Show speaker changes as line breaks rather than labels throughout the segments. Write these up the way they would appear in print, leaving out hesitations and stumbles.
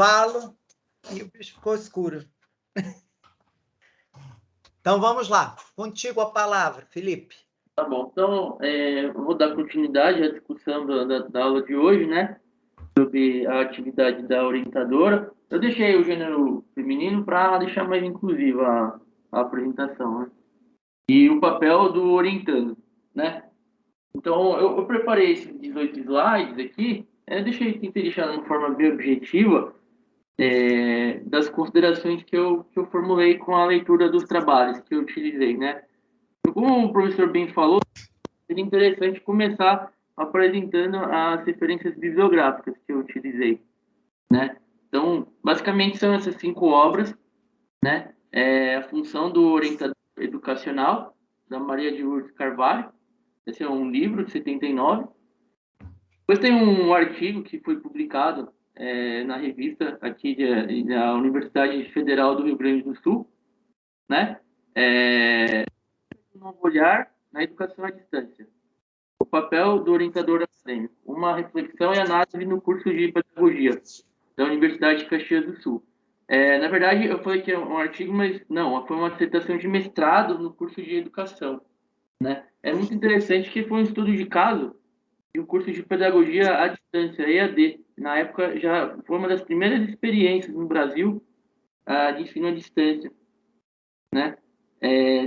falo e o bicho ficou escuro. Então, vamos lá. Contigo a palavra, Felipe.
Tá bom. Então, eu vou dar continuidade à discussão da aula de hoje, né? Sobre a atividade da orientadora. Eu deixei o gênero feminino para deixar mais inclusiva a apresentação, né? E o papel do orientando, né? Então, eu preparei esses 18 slides aqui, tentei deixar de uma forma bem objetiva, das considerações que eu formulei com a leitura dos trabalhos que eu utilizei, né? Como o professor bem falou, seria interessante começar apresentando as referências bibliográficas que eu utilizei, né? Então, basicamente são essas 5 obras, né? A Função do Orientador Educacional, da Maria de Lourdes Carvalho. Esse é um livro de 79. Depois tem um artigo que foi publicado na revista aqui da Universidade Federal do Rio Grande do Sul, né? Um novo olhar na educação à distância. O papel do orientador acadêmico. Uma reflexão e análise no curso de pedagogia da Universidade de Caxias do Sul. Na verdade, eu falei que é um artigo, mas não, foi uma dissertação de mestrado no curso de educação, né? É muito interessante que foi um estudo de caso de um curso de pedagogia à distância, EAD. Na época, já foi uma das primeiras experiências no Brasil de ensino à distância, né?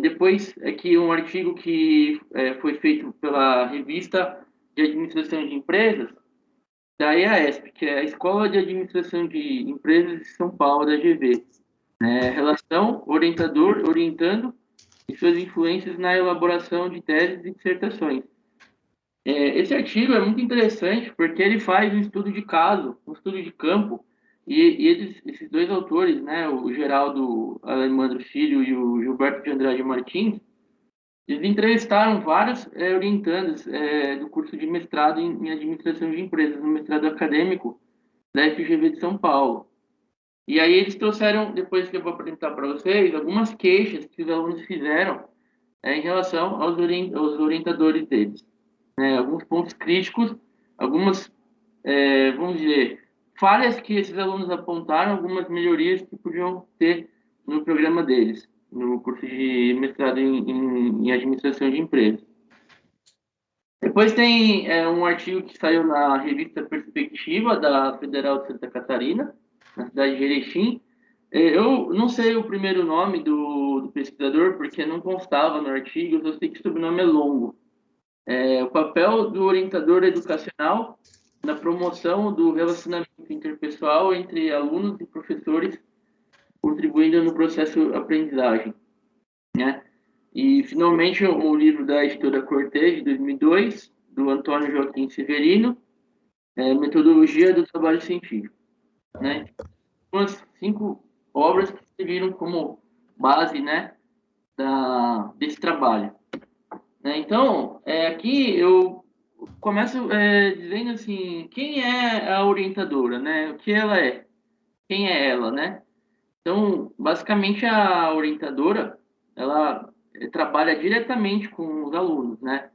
Depois, aqui um artigo que foi feito pela Revista de Administração de Empresas, da EASP, que é a Escola de Administração de Empresas de São Paulo, da GV. Relação orientador, orientando e suas influências na elaboração de teses e dissertações. Esse artigo é muito interessante porque ele faz um estudo de caso, um estudo de campo, e esses dois autores, né, o Geraldo Alemandro Filho e o Gilberto de Andrade Martins, eles entrevistaram vários orientandos do curso de mestrado em administração de empresas, no mestrado acadêmico da FGV de São Paulo. E aí eles trouxeram, depois que eu vou apresentar para vocês, algumas queixas que os alunos fizeram em relação aos orientadores deles. Alguns pontos críticos, algumas, vamos dizer, falhas que esses alunos apontaram, algumas melhorias que podiam ter no programa deles, no curso de mestrado em administração de empresas. Depois tem um artigo que saiu na revista Perspectiva, da Federal de Santa Catarina, na cidade de Erechim. Eu não sei o primeiro nome do pesquisador, porque não constava no artigo, eu só sei que o sobrenome é longo. O papel do orientador educacional na promoção do relacionamento interpessoal entre alunos e professores, contribuindo no processo de aprendizagem, né? E, finalmente, o livro da editora Cortez, de 2002, do Antônio Joaquim Severino, Metodologia do Trabalho Científico, né? Umas 5 obras que serviram como base, né, desse trabalho. Então, aqui eu começo dizendo assim, quem é a orientadora, né? O que ela é? Quem é ela, né? Então, basicamente, a orientadora, ela trabalha diretamente com os alunos, né?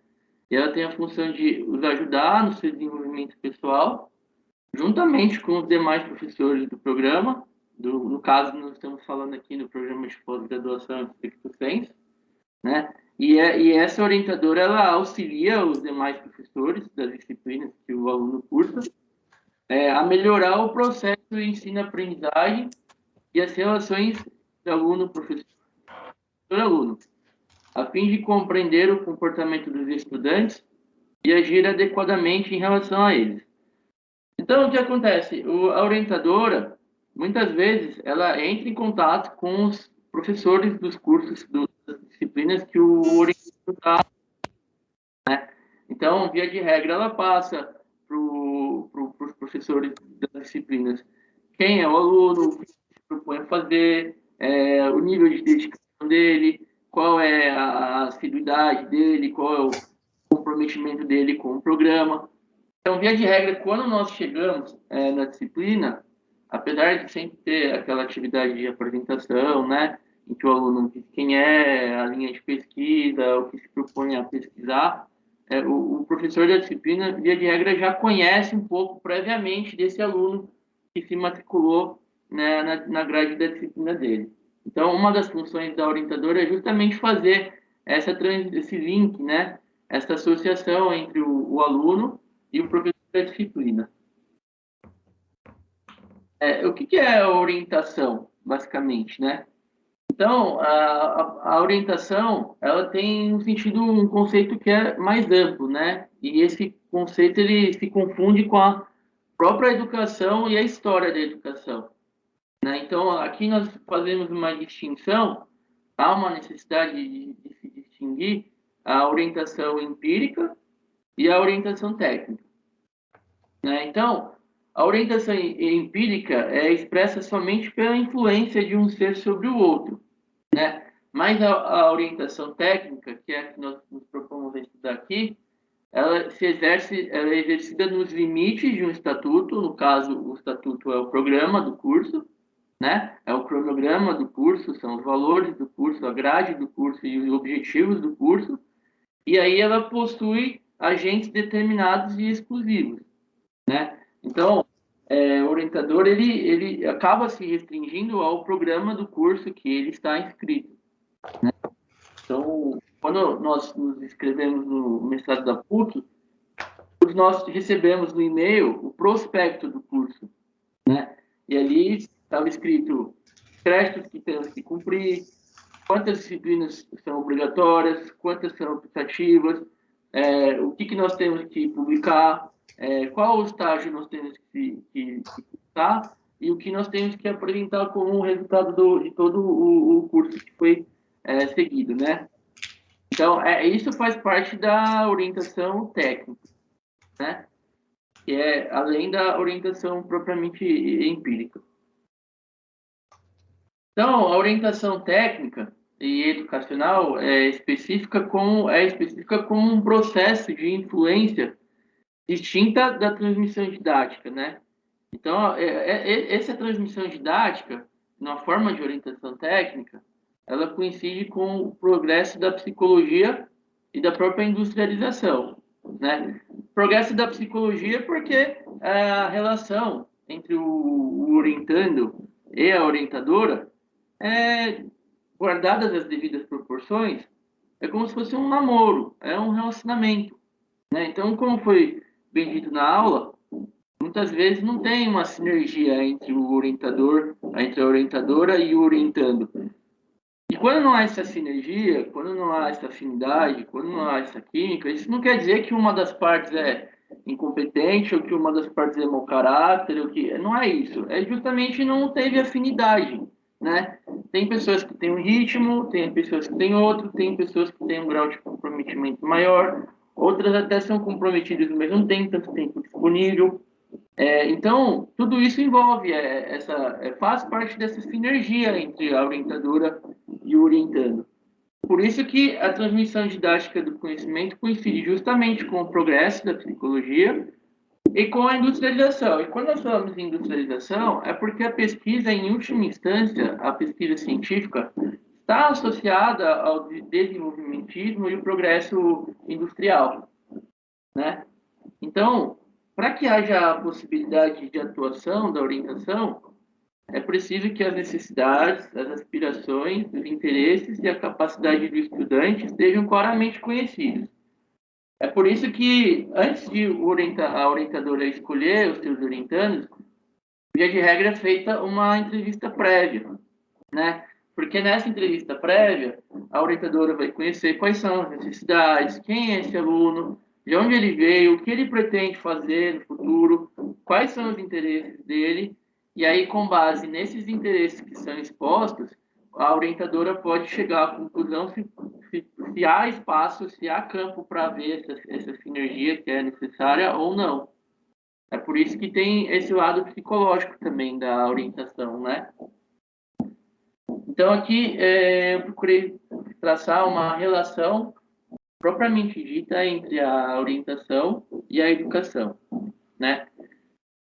E ela tem a função de os ajudar no seu desenvolvimento pessoal, juntamente com os demais professores do programa. No caso, nós estamos falando aqui no programa de pós-graduação em Stricto Sensu, né? E essa orientadora, ela auxilia os demais professores das disciplinas que o aluno cursa a melhorar o processo de ensino-aprendizagem e as relações de aluno-professor-aluno, a fim de compreender o comportamento dos estudantes e agir adequadamente em relação a eles. Então, o que acontece? A orientadora, muitas vezes, ela entra em contato com os professores dos cursos, das disciplinas que o orientador está, né? Então, via de regra, ela passa para os professores das disciplinas quem é o aluno, o que se propõe a fazer, o nível de dedicação dele, qual é a assiduidade dele, qual é o comprometimento dele com o programa. Então, via de regra, quando nós chegamos na disciplina, apesar de sempre ter aquela atividade de apresentação, né, em que o aluno diz quem é, a linha de pesquisa, o que se propõe a pesquisar, o professor da disciplina, via de regra, já conhece um pouco previamente desse aluno que se matriculou, né, na grade da disciplina dele. Então, uma das funções da orientadora é justamente fazer esse link, né, essa associação entre o aluno e o professor da disciplina. O que é a orientação, basicamente, né? Então, a orientação, ela tem um conceito que é mais amplo, né? E esse conceito, ele se confunde com a própria educação e a história da educação, né? Então, aqui nós fazemos uma distinção, há uma necessidade de se distinguir a orientação empírica e a orientação técnica, né? Então, a orientação empírica é expressa somente pela influência de um ser sobre o outro, né? Mas a orientação técnica, que é a que nós nos propomos a estudar aqui, ela é exercida nos limites de um estatuto. No caso, o estatuto é o programa do curso, né? É o cronograma do curso, são os valores do curso, a grade do curso e os objetivos do curso. E aí ela possui agentes determinados e exclusivos, né? Então, o orientador, ele acaba se restringindo ao programa do curso que ele está inscrito. Então, quando nós nos inscrevemos no mestrado da PUC, nós recebemos no e-mail o prospecto do curso, né? E ali estava escrito créditos que temos que cumprir, quantas disciplinas são obrigatórias, quantas são optativas, o que nós temos que publicar, qual o estágio nós temos que publicar e o que nós temos que apresentar como resultado de todo o curso que foi seguido, né? Então, isso faz parte da orientação técnica, né? Que é além da orientação propriamente empírica. Então, a orientação técnica e educacional é específica como um processo de influência distinta da transmissão didática, né? Então, essa transmissão didática, na forma de orientação técnica, ela coincide com o progresso da psicologia e da própria industrialização, né? Progresso da psicologia porque a relação entre o orientando e a orientadora, guardadas as devidas proporções, é como se fosse um namoro, é um relacionamento, né? Então, como foi bem dito na aula, muitas vezes não tem uma sinergia entre o orientador, entre a orientadora e o orientando. E quando não há essa sinergia, quando não há essa afinidade, quando não há essa química, isso não quer dizer que uma das partes é incompetente ou que uma das partes é mau caráter, ou que não é isso. É justamente não teve afinidade, né? Tem pessoas que têm um ritmo, tem pessoas que têm outro, tem pessoas que têm um grau de comprometimento maior, outras até são comprometidas, mas não têm tanto tempo disponível. Então, tudo isso envolve, faz parte dessa sinergia entre a orientadora e o orientando. Por isso que a transmissão didática do conhecimento coincide justamente com o progresso da psicologia e com a industrialização. E quando nós falamos em industrialização, é porque a pesquisa, em última instância, a pesquisa científica, está associada ao desenvolvimentismo e o progresso industrial, né? Então, para que haja a possibilidade de atuação da orientação, é preciso que as necessidades, as aspirações, os interesses e a capacidade do estudante estejam claramente conhecidos. É por isso que, antes de a orientadora escolher os seus orientandos, via de regra é feita uma entrevista prévia, né? Porque nessa entrevista prévia, a orientadora vai conhecer quais são as necessidades, quem é esse aluno, de onde ele veio, o que ele pretende fazer no futuro, quais são os interesses dele, e aí, com base nesses interesses que são expostos, a orientadora pode chegar à conclusão se há espaço, se há campo para ver essa sinergia que é necessária ou não. É por isso que tem esse lado psicológico também da orientação, né? Então, aqui eu procurei traçar uma relação propriamente dita entre a orientação e a educação, né?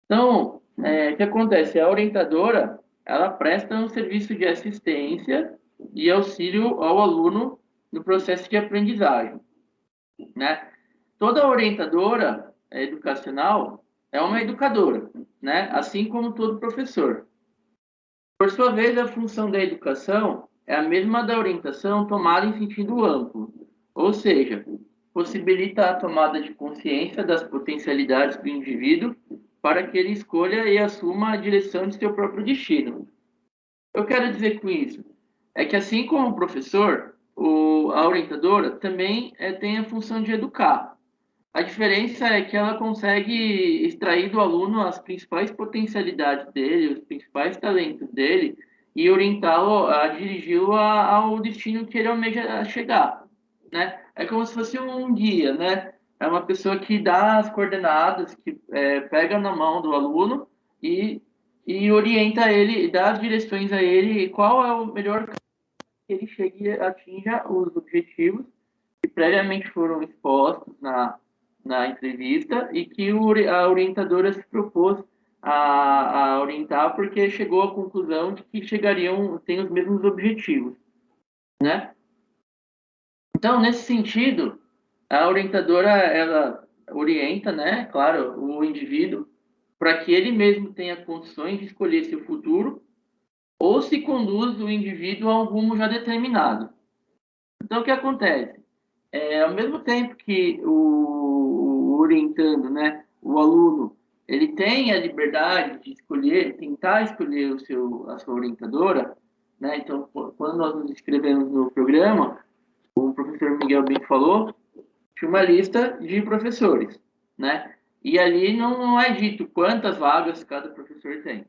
Então, o que acontece? A orientadora, ela presta um serviço de assistência e auxílio ao aluno no processo de aprendizagem, né? Toda orientadora educacional é uma educadora, né? Assim como todo professor. Por sua vez, a função da educação é a mesma da orientação tomada em sentido amplo, ou seja, possibilita a tomada de consciência das potencialidades do indivíduo para que ele escolha e assuma a direção de seu próprio destino. Eu quero dizer com isso é que, assim como o professor, a orientadora também tem a função de educar. A diferença é que ela consegue extrair do aluno as principais potencialidades dele, os principais talentos dele e orientá-lo a dirigi-lo ao destino que ele almeja chegar, né? É como se fosse um guia, né? É uma pessoa que dá as coordenadas, que pega na mão do aluno e, e orienta ele, dá as direções a ele, qual é o melhor que ele chegue e atinja os objetivos que previamente foram expostos na entrevista e que a orientadora se propôs a orientar porque chegou à conclusão de que têm os mesmos objetivos, né? Então, nesse sentido, a orientadora, ela orienta, né, claro, o indivíduo para que ele mesmo tenha condições de escolher seu futuro ou se conduz o indivíduo a um rumo já determinado. Então, o que acontece? Ao mesmo tempo que o orientando, né, o aluno, ele tem a liberdade de escolher, tentar escolher a sua orientadora, né? Então, quando nós nos inscrevemos no programa, o professor Miguel bem falou, tinha uma lista de professores, né? E ali não é dito quantas vagas cada professor tem,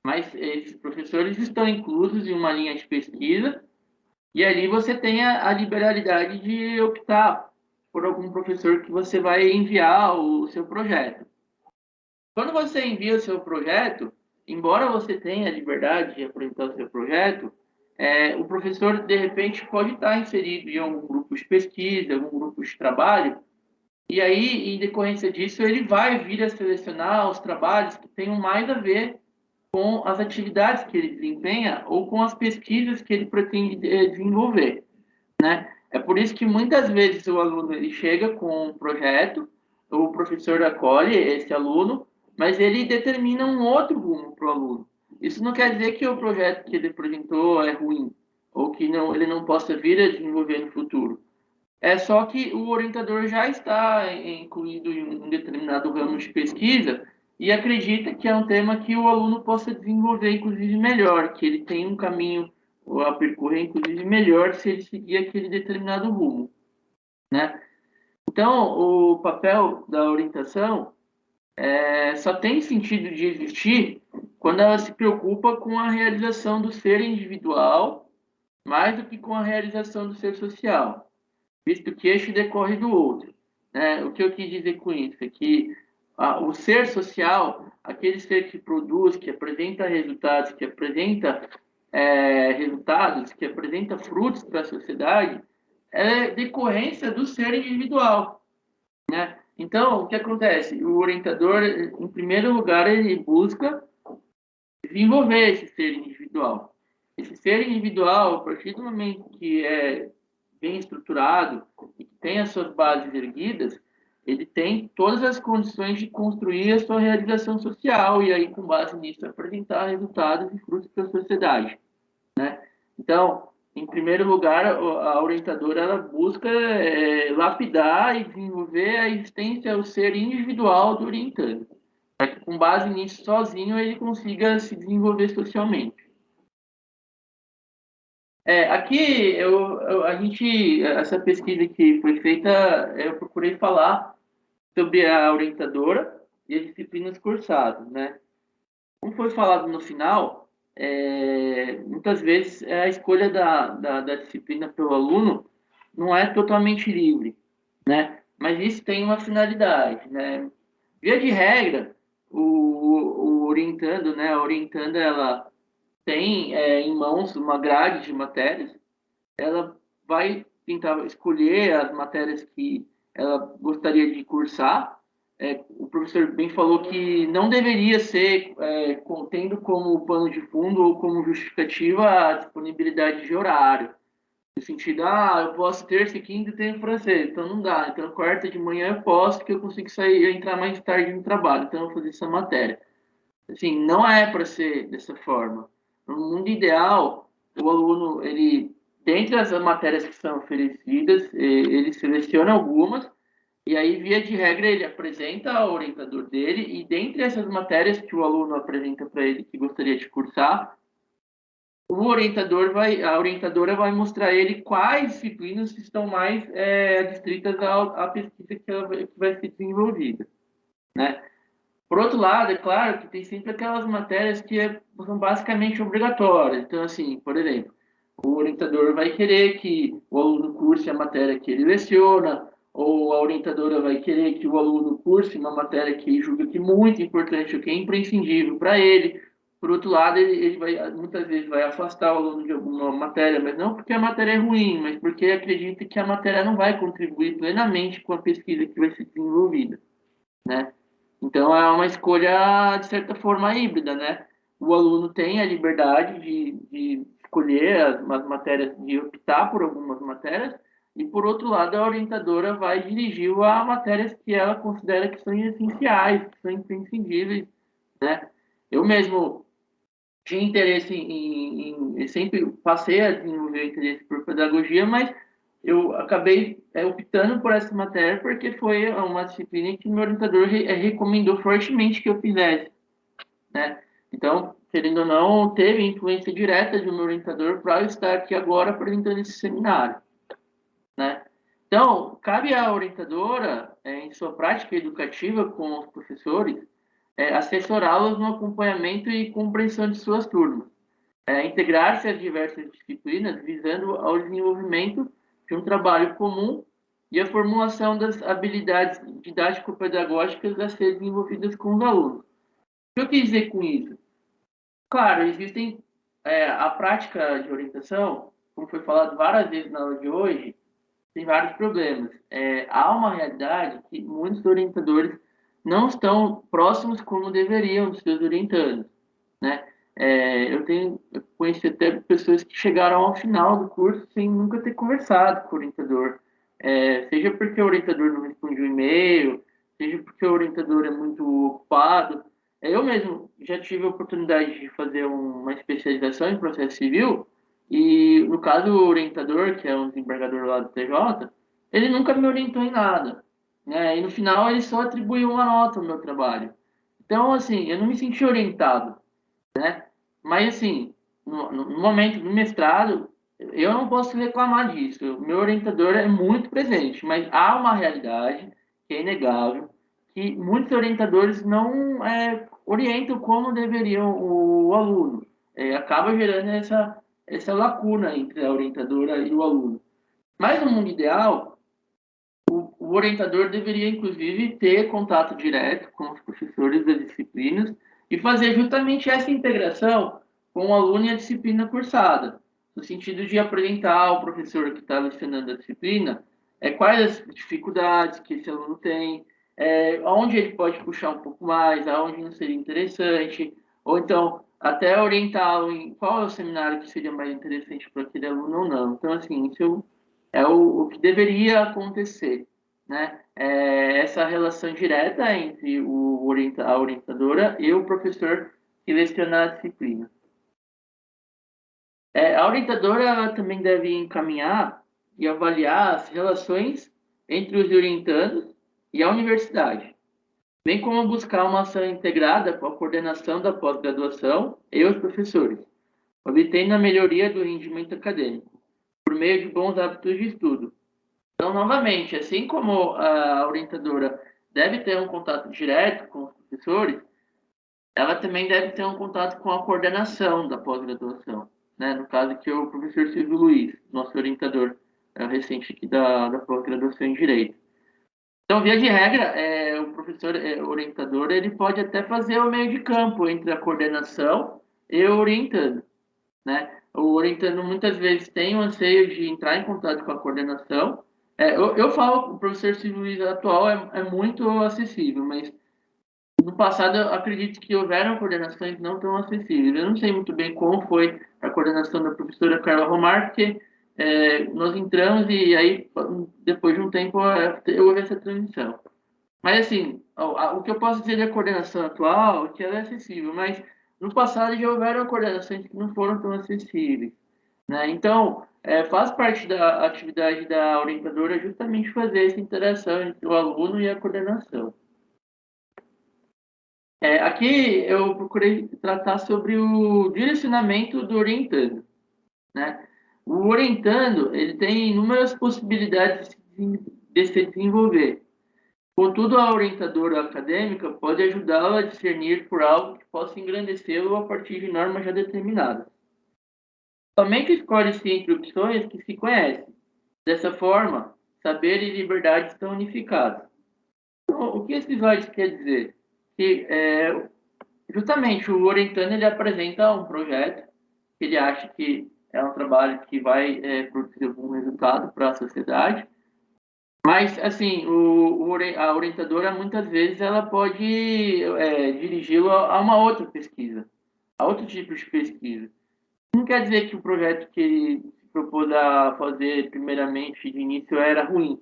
mas esses professores estão inclusos em uma linha de pesquisa e ali você tem a liberalidade de optar por algum professor que você vai enviar o seu projeto. Quando você envia o seu projeto, embora você tenha a liberdade de apresentar o seu projeto, o professor, de repente, pode estar inserido em algum grupo de pesquisa, algum grupo de trabalho, e aí, em decorrência disso, ele vai vir a selecionar os trabalhos que tenham mais a ver com as atividades que ele desempenha ou com as pesquisas que ele pretende desenvolver, né? É por isso que muitas vezes o aluno ele chega com um projeto, o professor acolhe esse aluno, mas ele determina um outro rumo para o aluno. Isso não quer dizer que o projeto que ele apresentou é ruim ou que ele não possa vir a desenvolver no futuro. É só que o orientador já está incluído em um determinado ramo de pesquisa e acredita que é um tema que o aluno possa desenvolver, inclusive, melhor, que ele tem um caminho a percorrer, inclusive, melhor se ele seguir aquele determinado rumo, né? Então, o papel da orientação só tem sentido de existir quando ela se preocupa com a realização do ser individual mais do que com a realização do ser social, visto que este decorre do outro, né? O que eu quis dizer com isso é que o ser social, aquele ser que produz, que apresenta resultados, que apresenta frutos para a sociedade, é decorrência do ser individual, né? Então, o que acontece? O orientador, em primeiro lugar, ele busca desenvolver esse ser individual. Esse ser individual, a partir do momento que é bem estruturado e que tem as suas bases erguidas, ele tem todas as condições de construir a sua realização social e aí, com base nisso, apresentar resultados e frutos para a sociedade, né? Então, em primeiro lugar, a orientadora ela busca lapidar e desenvolver a existência, o ser individual do orientando, para que, com base nisso, sozinho, ele consiga se desenvolver socialmente. Aqui, essa pesquisa que foi feita, eu procurei falar sobre a orientadora e as disciplinas cursadas, né? Como foi falado no final, muitas vezes a escolha da disciplina pelo aluno não é totalmente livre, né? Mas isso tem uma finalidade, né? Via de regra, o orientando, né? A orientanda, ela tem em mãos uma grade de matérias, ela vai tentar escolher as matérias que ela gostaria de cursar. O professor bem falou que não deveria ser tendo como pano de fundo ou como justificativa a disponibilidade de horário. No sentido, eu posso terça e quinta e tenho francês, então não dá. Então, quarta de manhã eu posso, porque eu consigo sair, eu entrar mais tarde no trabalho, então eu vou fazer essa matéria. Assim, não é para ser dessa forma. No mundo ideal, o aluno, ele, dentre as matérias que são oferecidas, ele seleciona algumas, e aí, via de regra, ele apresenta ao orientador dele, e dentre essas matérias que o aluno apresenta para ele que gostaria de cursar, a orientadora vai mostrar a ele quais disciplinas estão mais adstritas à pesquisa que vai ser desenvolvida, né? Por outro lado, é claro que tem sempre aquelas matérias que são basicamente obrigatórias. Então, assim, por exemplo, o orientador vai querer que o aluno curse a matéria que ele leciona, ou a orientadora vai querer que o aluno curse uma matéria que julga que é muito importante, ou que é imprescindível para ele. Por outro lado, ele vai, muitas vezes vai afastar o aluno de alguma matéria, mas não porque a matéria é ruim, mas porque acredita que a matéria não vai contribuir plenamente com a pesquisa que vai ser desenvolvida, né? Então, é uma escolha, de certa forma, híbrida, né? O aluno tem a liberdade de escolher as matérias, de optar por algumas matérias, e, por outro lado, a orientadora vai dirigi-lo a matérias que ela considera que são essenciais, que são imprescindíveis, né? Eu mesmo tinha interesse eu sempre passei a desenvolver interesse por pedagogia, mas eu acabei optando por essa matéria porque foi uma disciplina que meu orientador recomendou fortemente que eu fizesse, né? Então, querendo ou não, teve influência direta do meu orientador para eu estar aqui agora apresentando esse seminário, né? Então, cabe à orientadora, em sua prática educativa com os professores, assessorá-los no acompanhamento e compreensão de suas turmas, integrar-se às diversas disciplinas, visando ao desenvolvimento de um trabalho comum e a formulação das habilidades didático-pedagógicas a ser desenvolvidas com os alunos. O que eu quis dizer com isso? Claro, existem a prática de orientação, como foi falado várias vezes na aula de hoje, tem vários problemas. Há uma realidade que muitos orientadores não estão próximos como deveriam dos seus orientandos, né? Eu conheci até pessoas que chegaram ao final do curso sem nunca ter conversado com o orientador, seja porque o orientador não responde o e-mail, seja porque o orientador é muito ocupado. Eu mesmo já tive a oportunidade de fazer uma especialização em processo civil e, no caso, o orientador, que é um desembargador lá do TJ, ele nunca me orientou em nada, né? E no final ele só atribuiu uma nota ao meu trabalho. Então, assim, eu não me senti orientado, né? Mas, assim, no momento do mestrado, eu não posso reclamar disso. O meu orientador é muito presente, mas há uma realidade que é inegável, que muitos orientadores não orientam como deveriam o aluno. Acaba gerando essa lacuna entre a orientadora e o aluno. Mas, no mundo ideal, o orientador deveria, inclusive, ter contato direto com os professores das disciplinas e fazer justamente essa integração com o aluno e a disciplina cursada, no sentido de apresentar ao professor que está lecionando a disciplina quais as dificuldades que esse aluno tem, onde ele pode puxar um pouco mais, aonde não seria interessante, ou então até orientá-lo em qual é o seminário que seria mais interessante para aquele aluno ou não. Então, assim, isso é o que deveria acontecer, né? Essa relação direta entre a orientadora e o professor que leciona a disciplina. A orientadora ela também deve encaminhar e avaliar as relações entre os orientandos e a universidade, bem como buscar uma ação integrada com a coordenação da pós-graduação e os professores, obtendo a melhoria do rendimento acadêmico, por meio de bons hábitos de estudo. Então, novamente, assim como a orientadora deve ter um contato direto com os professores, ela também deve ter um contato com a coordenação da pós-graduação, né? No caso aqui, o professor Silvio Luiz, nosso orientador recente aqui da pós-graduação em Direito. Então, via de regra, o professor orientador ele pode até fazer o meio de campo entre a coordenação e o orientando, né? O orientando muitas vezes tem o anseio de entrar em contato com a coordenação. Eu falo que o professor Silvio Luiz atual é muito acessível, mas no passado eu acredito que houveram coordenações não tão acessíveis. Eu não sei muito bem como foi a coordenação da professora Carla Romar, porque nós entramos e aí, depois de um tempo, houve essa transição. Mas, assim, o que eu posso dizer da coordenação atual é que ela é acessível, mas no passado já houveram coordenações que não foram tão acessíveis, né? Então, faz parte da atividade da orientadora justamente fazer essa interação entre o aluno e a coordenação. Aqui eu procurei tratar sobre o direcionamento do orientando, né? O orientando, ele tem inúmeras possibilidades de se desenvolver. Contudo, a orientadora acadêmica pode ajudá-lo a discernir por algo que possa engrandecê-lo a partir de normas já determinadas. Somente escolhe-se entre opções que se conhecem. Dessa forma, saber e liberdade estão unificados. Então, o que esse slide quer dizer? Que justamente o orientando ele apresenta um projeto que ele acha que é um trabalho que vai produzir algum resultado para a sociedade. Mas, assim, a orientadora, muitas vezes, ela pode dirigi-lo a uma outra pesquisa, a outro tipo de pesquisa. Não quer dizer que o projeto que ele se propôs a fazer, primeiramente, de início, era ruim,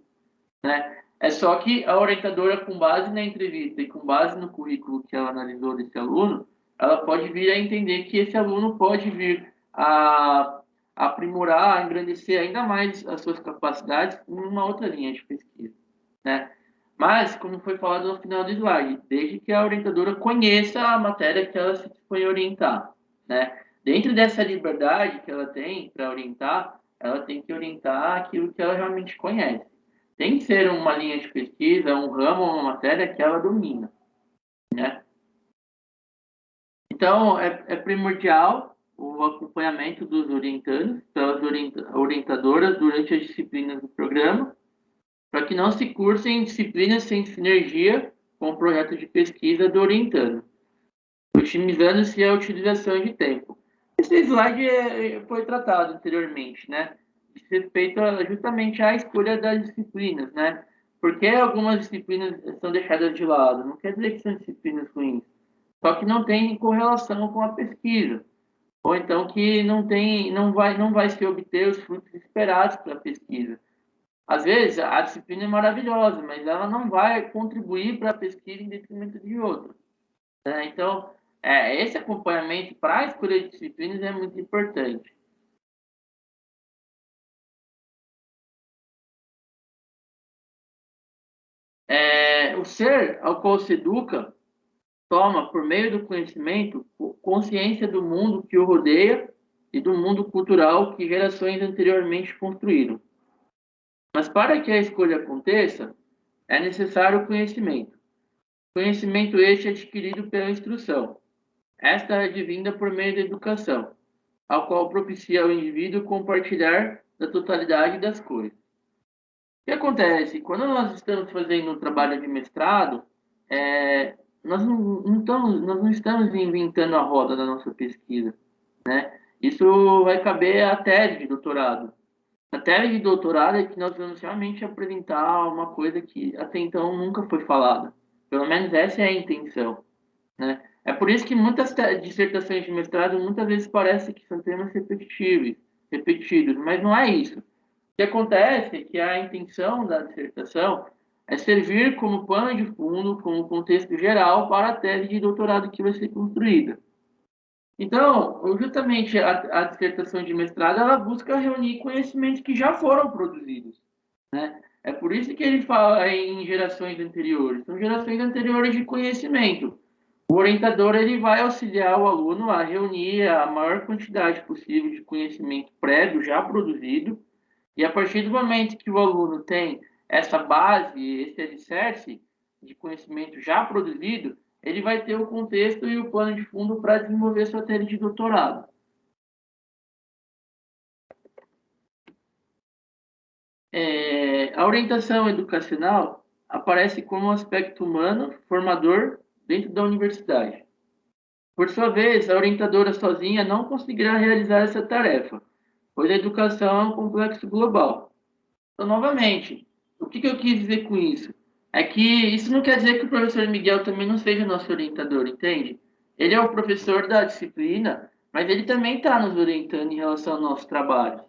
né? É só que a orientadora, com base na entrevista e com base no currículo que ela analisou desse aluno, ela pode vir a entender que esse aluno pode vir a aprimorar, a engrandecer ainda mais as suas capacidades em uma outra linha de pesquisa, né? Mas, como foi falado no final do slide, desde que a orientadora conheça a matéria que ela se dispõe a orientar, né? Dentro dessa liberdade que ela tem para orientar, ela tem que orientar aquilo que ela realmente conhece. Tem que ser uma linha de pesquisa, um ramo, uma matéria que ela domina, né? Então, é primordial o acompanhamento dos orientandos pelas orientadoras durante as disciplinas do programa, para que não se cursem disciplinas sem sinergia com o projeto de pesquisa do orientando, otimizando-se a utilização de tempo. Esse slide foi tratado anteriormente, né? Diz respeito justamente à escolha das disciplinas, né? Porque algumas disciplinas são deixadas de lado. Não quer dizer que são disciplinas ruins, só que não tem correlação com a pesquisa, ou então que não vai se obter os frutos esperados para a pesquisa. Às vezes, a disciplina é maravilhosa, mas ela não vai contribuir para a pesquisa em detrimento de outra, né? Então, esse acompanhamento para a escolha de disciplinas é muito importante. O ser ao qual se educa toma, por meio do conhecimento, consciência do mundo que o rodeia e do mundo cultural que gerações anteriormente construíram. Mas para que a escolha aconteça, é necessário o conhecimento. Conhecimento este é adquirido pela instrução. Esta é advinda por meio da educação, ao qual propicia ao indivíduo compartilhar da totalidade das coisas. O que acontece? Quando nós estamos fazendo um trabalho de mestrado, nós não estamos inventando a roda da nossa pesquisa, né? Isso vai caber à tese de doutorado. A tese de doutorado é que nós vamos realmente apresentar uma coisa que até então nunca foi falada. Pelo menos essa é a intenção, né? É por isso que muitas dissertações de mestrado muitas vezes parece que são temas repetidos, mas não é isso. O que acontece é que a intenção da dissertação é servir como pano de fundo, como contexto geral para a tese de doutorado que vai ser construída. Então, justamente a dissertação de mestrado, ela busca reunir conhecimentos que já foram produzidos, né? É por isso que ele fala em gerações anteriores. São gerações anteriores de conhecimento. O orientador ele vai auxiliar o aluno a reunir a maior quantidade possível de conhecimento prévio já produzido, e a partir do momento que o aluno tem essa base, esse alicerce de conhecimento já produzido, ele vai ter o contexto e o plano de fundo para desenvolver sua tese de doutorado. A orientação educacional aparece como um aspecto humano formador dentro da universidade. Por sua vez, a orientadora sozinha não conseguirá realizar essa tarefa, pois a educação é um complexo global. Então, novamente, o que eu quis dizer com isso? É que isso não quer dizer que o professor Miguel também não seja nosso orientador, entende? Ele é o professor da disciplina, mas ele também está nos orientando em relação ao nosso trabalho.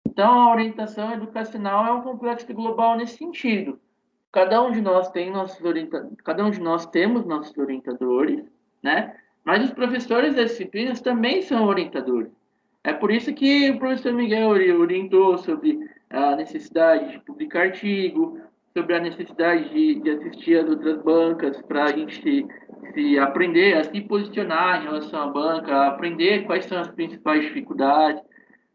Então, a orientação educacional é um complexo global nesse sentido. cada um de nós tem cada um de nós temos nossos orientadores, né? Mas os professores das disciplinas também são orientadores. É por isso que o professor Miguel orientou sobre a necessidade de publicar artigo, sobre a necessidade de assistir as outras bancas para a gente se aprender a se posicionar em relação à banca, a aprender quais são as principais dificuldades,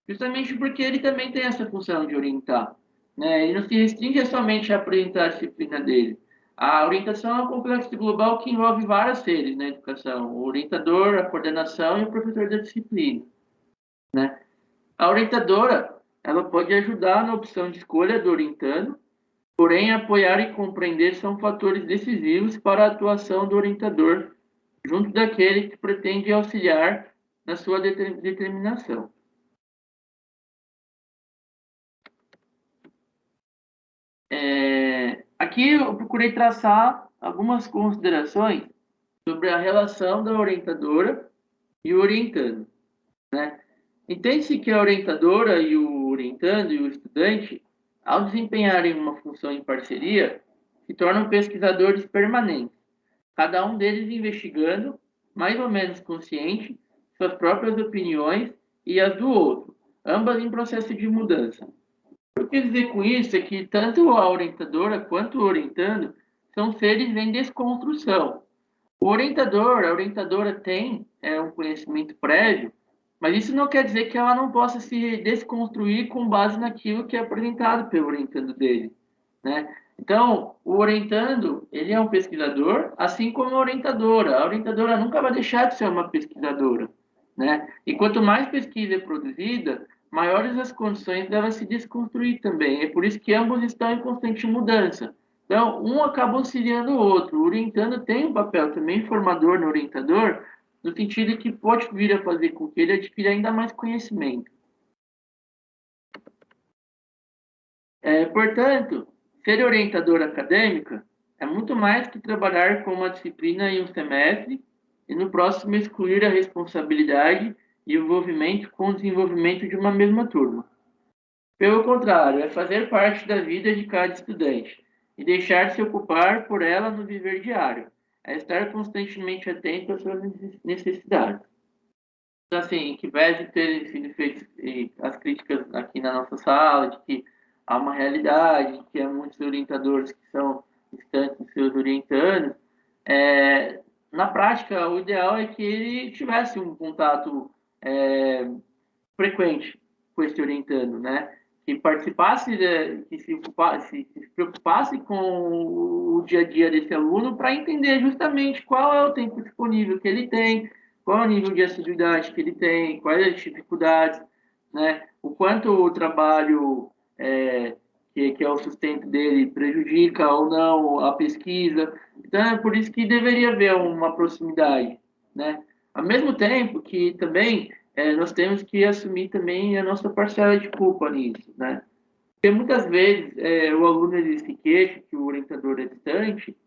justamente porque ele também tem essa função de orientar, né? Ele não se restringe somente a apresentar a disciplina dele. A orientação é um complexo global que envolve várias seres na educação: o orientador, a coordenação e o professor da disciplina, né? A orientadora, ela pode ajudar na opção de escolha do orientando, porém apoiar e compreender são fatores decisivos para a atuação do orientador junto daquele que pretende auxiliar na sua determinação. Aqui eu procurei traçar algumas considerações sobre a relação da orientadora e o orientando, né? Entende-se que a orientadora e o orientando e o estudante, ao desempenharem uma função em parceria, se tornam pesquisadores permanentes, cada um deles investigando, mais ou menos consciente, suas próprias opiniões e as do outro, ambas em processo de mudança. O que eu quis dizer com isso é que tanto a orientadora quanto o orientando são seres em desconstrução. O orientador, a orientadora tem um conhecimento prévio, mas isso não quer dizer que ela não possa se desconstruir com base naquilo que é apresentado pelo orientando dele, né? Então, o orientando, ele é um pesquisador, assim como a orientadora. A orientadora nunca vai deixar de ser uma pesquisadora, né? E quanto mais pesquisa é produzida, maiores as condições dela se desconstruir também. É por isso que ambos estão em constante mudança. Então, um acaba auxiliando o outro. O orientando tem um papel também formador no orientador, no sentido que pode vir a fazer com que ele adquira ainda mais conhecimento. Portanto, ser orientador acadêmica é muito mais que trabalhar com uma disciplina em um semestre e no próximo excluir a responsabilidade e o envolvimento com o desenvolvimento de uma mesma turma. Pelo contrário, é fazer parte da vida de cada estudante e deixar-se ocupar por ela no viver diário, é estar constantemente atento às suas necessidades. Então, assim, que pese terem sido feitas as críticas aqui na nossa sala, de que há uma realidade, de que há muitos orientadores que são distantes dos seus orientandos, na prática, o ideal é que ele tivesse um contato frequente com esse orientando, né? Que participasse, que se preocupasse com o dia a dia desse aluno para entender justamente qual é o tempo disponível que ele tem, qual é o nível de assiduidade que ele tem, quais as dificuldades, né? O quanto o trabalho que é o sustento dele prejudica ou não a pesquisa. Então, é por isso que deveria haver uma proximidade, né? Ao mesmo tempo que também nós temos que assumir também a nossa parcela de culpa nisso, né? Porque muitas vezes o aluno ele se queixa que o orientador é distante,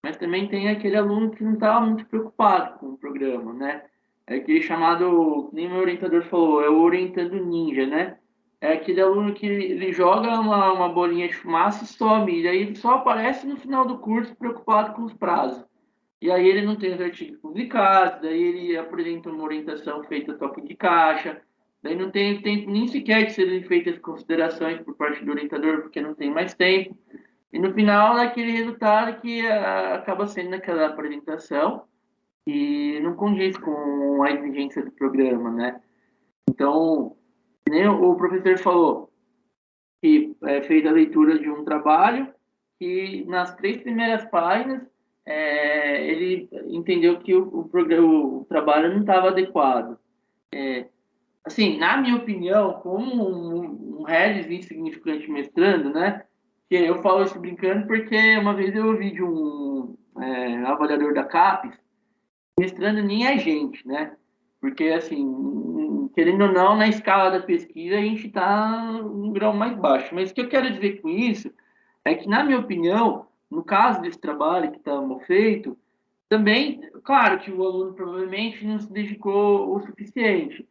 mas também tem aquele aluno que não está muito preocupado com o programa, né? É aquele chamado, nem meu orientador falou, é o orientando ninja, né? É aquele aluno que ele joga uma bolinha de fumaça e some, e aí ele só aparece no final do curso preocupado com os prazos. E aí ele não tem os artigos publicados, daí ele apresenta uma orientação feita a toque de caixa, daí não tem tempo nem sequer de serem feitas considerações por parte do orientador, porque não tem mais tempo. E no final, é aquele resultado que acaba sendo naquela apresentação e não condiz com a exigência do programa, né? Então, nem o professor falou que fez a leitura de um trabalho que nas 3 primeiras páginas ele entendeu que o trabalho não estava adequado. Assim, na minha opinião, como um Regis insignificante mestrando, né? Que eu falo isso brincando porque uma vez eu ouvi de um avaliador da CAPES, mestrando nem a gente, né? Porque, assim, querendo ou não, na escala da pesquisa, a gente está um grau mais baixo. Mas o que eu quero dizer com isso é que, na minha opinião, no caso desse trabalho que está feito, também, claro que o aluno provavelmente não se dedicou o suficiente.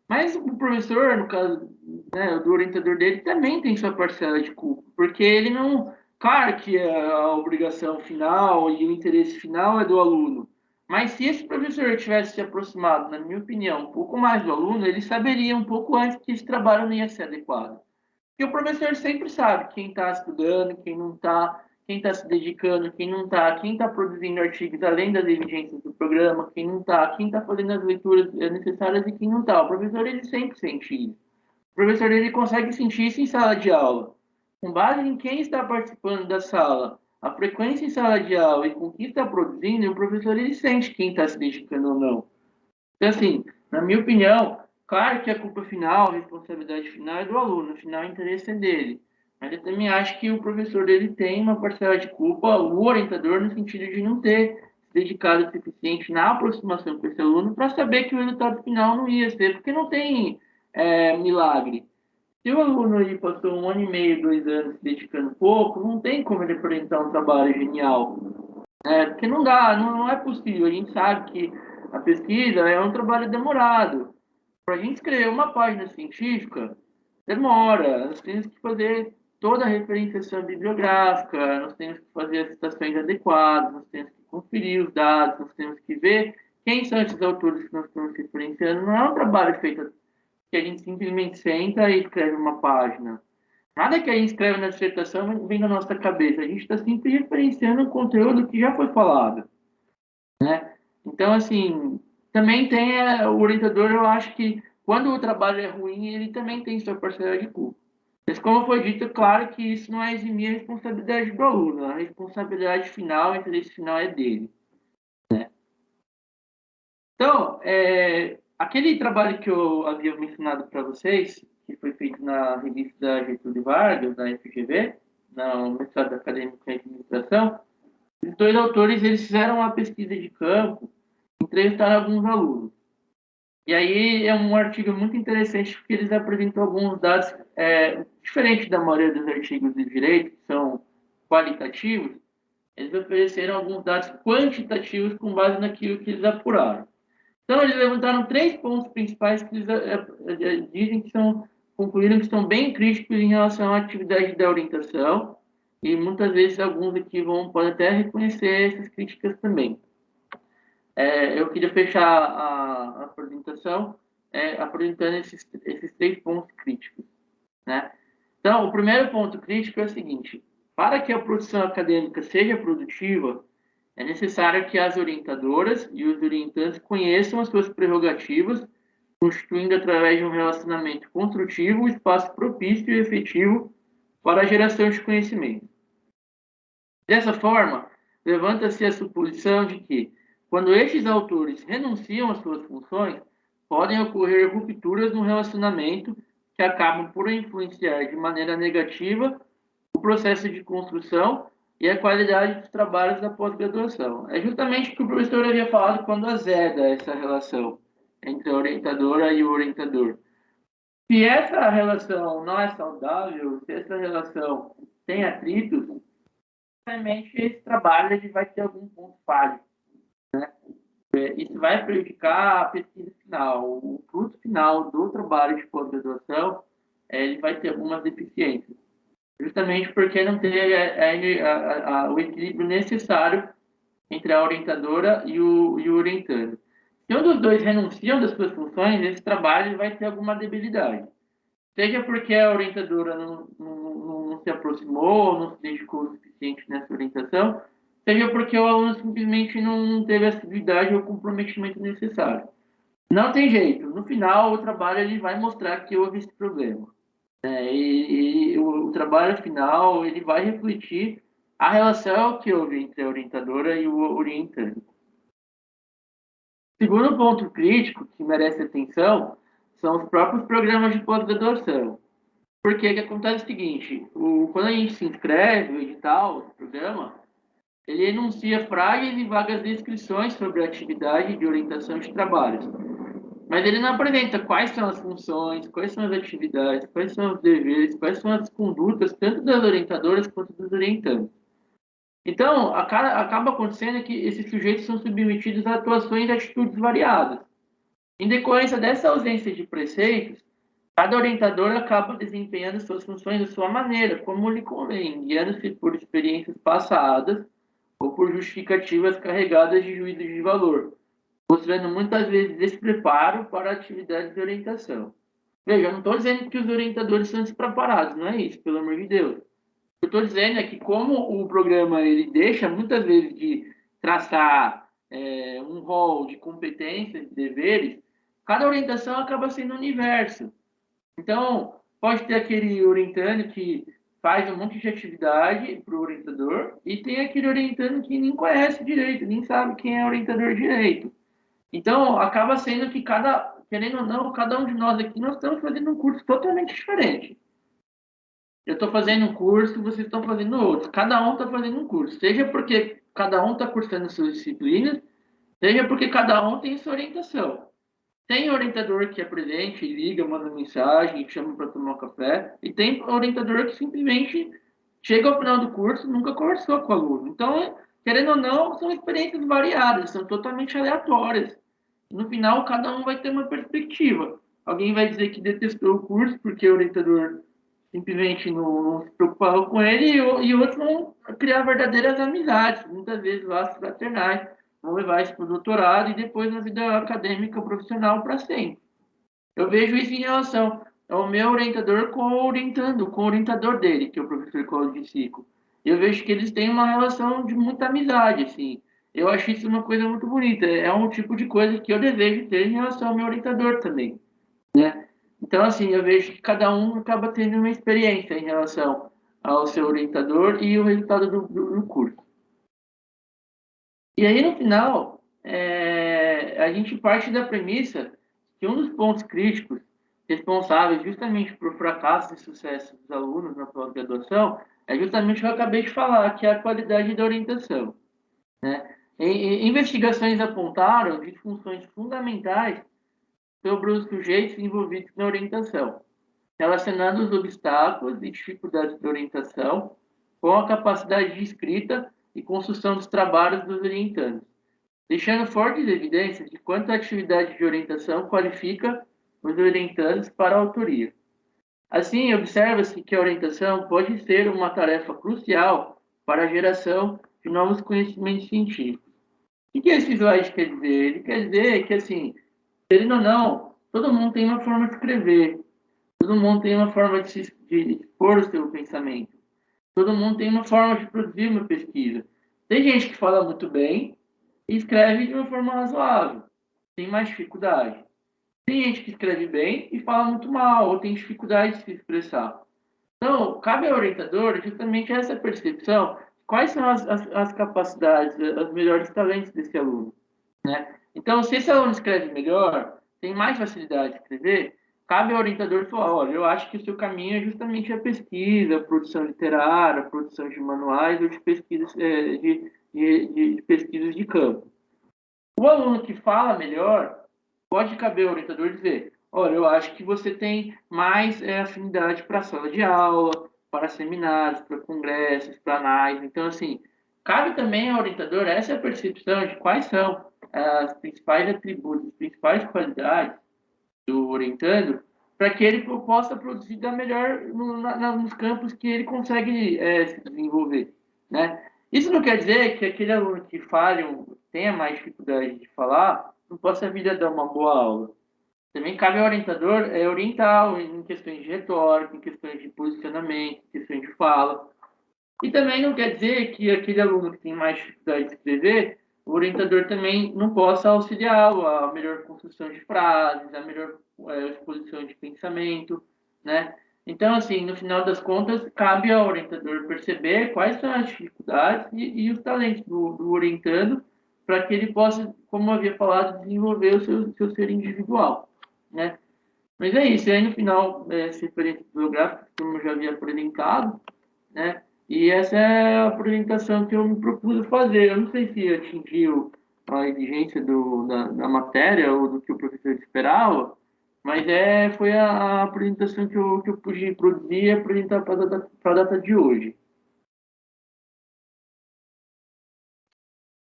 Mas o professor, no caso, né, do orientador dele, também tem sua parcela de culpa, porque ele não Claro que a obrigação final e o interesse final é do aluno, mas se esse professor tivesse se aproximado, na minha opinião, um pouco mais do aluno, ele saberia um pouco antes que esse trabalho não ia ser adequado. E o professor sempre sabe quem está estudando, quem não está, quem está se dedicando, quem não está, quem está produzindo artigos além das exigências do programa, quem não está, quem está fazendo as leituras necessárias e quem não está. O professor, ele sempre sente isso. O professor, ele consegue sentir isso em sala de aula. Com base em quem está participando da sala, a frequência em sala de aula e com o que está produzindo, o professor, ele sente quem está se dedicando ou não. Então, assim, na minha opinião, claro que a culpa final, a responsabilidade final é do aluno, afinal o interesse é dele. Mas eu também acho que o professor dele tem uma parcela de culpa, o orientador, no sentido de não ter se dedicado o suficiente na aproximação com esse aluno para saber que o resultado final não ia ser, porque não tem milagre. Se o aluno aí passou 1 ano e meio, 2 anos se dedicando pouco, não tem como ele apresentar um trabalho genial. Porque não dá, não é possível. A gente sabe que a pesquisa é um trabalho demorado. Para a gente escrever uma página científica, demora. Nós temos que fazer toda a referenciação bibliográfica, nós temos que fazer as citações adequadas, nós temos que conferir os dados, nós temos que ver quem são esses autores que nós estamos referenciando. Não é um trabalho feito que a gente simplesmente senta e escreve uma página. Nada que a gente escreve na dissertação vem da nossa cabeça. A gente está sempre referenciando o conteúdo que já foi falado, né? Então, assim, também tem o orientador, eu acho que quando o trabalho é ruim, ele também tem sua parcela de culpa. Mas, como foi dito, claro que isso não é eximir a responsabilidade do aluno. A responsabilidade final, o interesse final é dele. Então, aquele trabalho que eu havia mencionado para vocês, que foi feito na revista da Getúlio Vargas, da FGV, na Universidade Acadêmica em Administração, os dois autores eles fizeram uma pesquisa de campo, entrevistaram alguns alunos. E aí é um artigo muito interessante porque eles apresentam alguns dados diferentes da maioria dos artigos de direito, que são qualitativos, eles ofereceram alguns dados quantitativos com base naquilo que eles apuraram. Então, eles levantaram 3 pontos principais que eles dizem que concluíram que são bem críticos em relação à atividade da orientação, e muitas vezes alguns aqui podem até reconhecer essas críticas também. Eu queria fechar a apresentação apresentando esses 3 pontos críticos, né? Então, o primeiro ponto crítico é o seguinte: para que a produção acadêmica seja produtiva, é necessário que as orientadoras e os orientantes conheçam as suas prerrogativas, constituindo, através de um relacionamento construtivo, um espaço propício e efetivo para a geração de conhecimento. Dessa forma, levanta-se a suposição de que, quando estes autores renunciam às suas funções, podem ocorrer rupturas no relacionamento que acabam por influenciar de maneira negativa o processo de construção e a qualidade dos trabalhos da pós-graduação. É justamente o que o professor havia falado quando azeda essa relação entre a orientadora e o orientador. Se essa relação não é saudável, se essa relação tem atritos, realmente esse trabalho ele vai ter algum ponto falho. Isso vai prejudicar a pesquisa final. O fruto final do trabalho de pós-graduação ele vai ter algumas deficiências. Justamente porque não tem o equilíbrio necessário entre a orientadora e o orientando. Se um dos dois renunciam das suas funções, esse trabalho vai ter alguma debilidade. Seja porque a orientadora não se aproximou, não se dedicou o suficiente nessa orientação, seja porque o aluno simplesmente não teve a assiduidade ou o comprometimento necessário. Não tem jeito. No final, o trabalho ele vai mostrar que houve esse problema. E o trabalho final ele vai refletir a relação que houve entre a orientadora e o orientando. Segundo ponto crítico que merece atenção são os próprios programas de pós-graduação. Porque o que acontece é o seguinte: quando a gente se inscreve no edital do programa, ele enuncia frases e vagas de inscrições sobre a atividade de orientação de trabalhos. Mas ele não apresenta quais são as funções, quais são as atividades, quais são os deveres, quais são as condutas, tanto das orientadoras quanto dos orientandos. Então, acaba acontecendo que esses sujeitos são submetidos a atuações e atitudes variadas. Em decorrência dessa ausência de preceitos, Cada orientador acaba desempenhando suas funções da sua maneira, como lhe convém, guiando-se por experiências passadas ou por justificativas carregadas de juízo de valor, mostrando muitas vezes despreparo para atividades de orientação. Veja, eu não estou dizendo que os orientadores são despreparados, não é isso, pelo amor de Deus. O que eu estou dizendo é que como o programa ele deixa muitas vezes de traçar um rol de competências, de deveres, cada orientação acaba sendo um universo. Então, pode ter aquele orientando que faz um monte de atividade para o orientador e tem aquele orientando que nem conhece direito, nem sabe quem é o orientador direito. Então, acaba sendo que querendo ou não, cada um de nós aqui, nós estamos fazendo um curso totalmente diferente. Eu estou fazendo um curso, vocês estão fazendo outro. Cada um está fazendo um curso. Seja porque cada um está cursando suas disciplinas, seja porque cada um tem sua orientação. Tem orientador que é presente, liga, manda mensagem, chama para tomar um café, e tem orientador que simplesmente chega ao final do curso e nunca conversou com o aluno. Então, querendo ou não, são experiências variadas, são totalmente aleatórias. No final, cada um vai ter uma perspectiva. Alguém vai dizer que detestou o curso porque o orientador simplesmente não se preocupava com ele, e outros vão criar verdadeiras amizades, muitas vezes laços fraternais, vão levar isso para o doutorado e depois na vida acadêmica profissional para sempre. Eu vejo isso em relação ao meu orientador com o orientador dele, que é o professor Cláudio de Sico. Eu vejo que eles têm uma relação de muita amizade, assim. Eu acho isso uma coisa muito bonita. É um tipo de coisa que eu desejo ter em relação ao meu orientador também, né? Então, assim, eu vejo que cada um acaba tendo uma experiência em relação ao seu orientador e o resultado do curso. E aí, no final, a gente parte da premissa que um dos pontos críticos responsáveis justamente por fracasso e sucesso dos alunos na pós-graduação é justamente o que eu acabei de falar, que é a qualidade da orientação, né? Investigações apontaram disfunções fundamentais sobre os sujeitos envolvidos na orientação, relacionando os obstáculos e dificuldades da orientação com a capacidade de escrita e construção dos trabalhos dos orientandos, deixando fortes evidências de quanto a atividade de orientação qualifica os orientandos para a autoria. Assim, observa-se que a orientação pode ser uma tarefa crucial para a geração de novos conhecimentos científicos. O que esse slide quer dizer? Ele quer dizer que, assim, querendo ou não, todo mundo tem uma forma de escrever, todo mundo tem uma forma de expor o seu pensamento, todo mundo tem uma forma de produzir uma pesquisa. Tem gente que fala muito bem e escreve de uma forma razoável, tem mais dificuldade. Tem gente que escreve bem e fala muito mal, ou tem dificuldade de se expressar. Então, cabe ao orientador justamente essa percepção, quais são as capacidades, os melhores talentos desse aluno, né? Então, se esse aluno escreve melhor, tem mais facilidade de escrever, cabe ao orientador falar, olha, eu acho que o seu caminho é justamente a pesquisa, a produção literária, a produção de manuais ou de pesquisas, de pesquisas de campo. O aluno que fala melhor, pode caber ao orientador dizer, olha, eu acho que você tem mais afinidade para sala de aula, para seminários, para congressos, para análise. Então, assim, cabe também ao orientador essa percepção de quais são as principais atributos, as principais qualidades do orientando, para que ele possa produzir da melhor nos campos que ele consegue se desenvolver, né? Isso não quer dizer que aquele aluno que falha, tenha mais dificuldade de falar, não possa vir a dar uma boa aula. Também cabe ao orientador orientar em questões de retórica, em questões de posicionamento, em questões de fala. E também não quer dizer que aquele aluno que tem mais dificuldade de escrever, o orientador também não possa auxiliá-lo a melhor construção de frases, a melhor exposição de pensamento, né? Então, assim, no final das contas, cabe ao orientador perceber quais são as dificuldades e os talentos do orientando para que ele possa, como eu havia falado, desenvolver o seu ser individual, né? Mas é isso, e aí no final, essa experiência bibliográfica, como eu já havia apresentado, né? E essa é a apresentação que eu me propus fazer. Eu não sei se atingiu a exigência da matéria ou do que o professor esperava, mas foi a apresentação que eu pude produzir e apresentar para a data de hoje.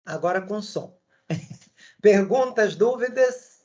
Agora com som. Perguntas, dúvidas?